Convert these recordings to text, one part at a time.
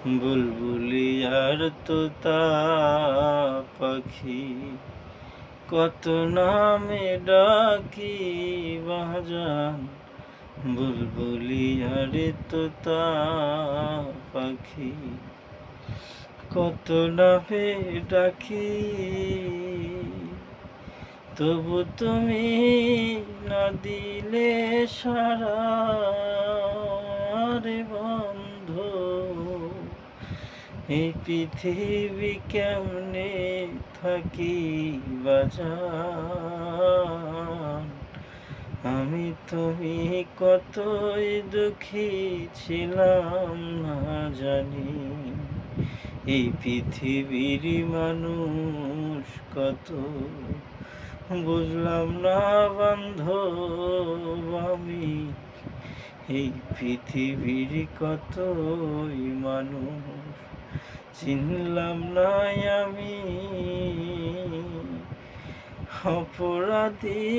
বুলবুলি আর তোতা পাখি কত নামে ডাকি বাজান। বুলবুলি আর তোতা পাখি কত নামে ডাকি, তবু তুমি না দিলে সারা রে বন্ধু। এই পৃথিবী কেমনে থাকি বাজান, আমি তুমি কতই দুঃখী ছিলাম না জানি। এই পৃথিবীর মানুষ কত বুঝলাম না বান্ধব আমি। এই পৃথিবীর কতই মানুষ চিনলাম না আমি। অপরাধী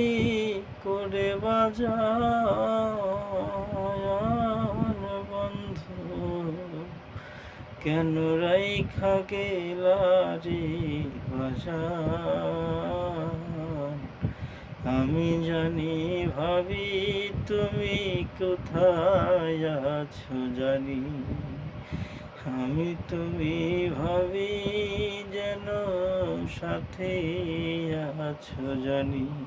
করে বাজান বন্ধু, কেন রাইখা গেলা রে বাজান। আমি জানি ভাবি তুমি কোথায় আছো জানি, আমি তুমি ভাবি যেন সাথে আছো জানি।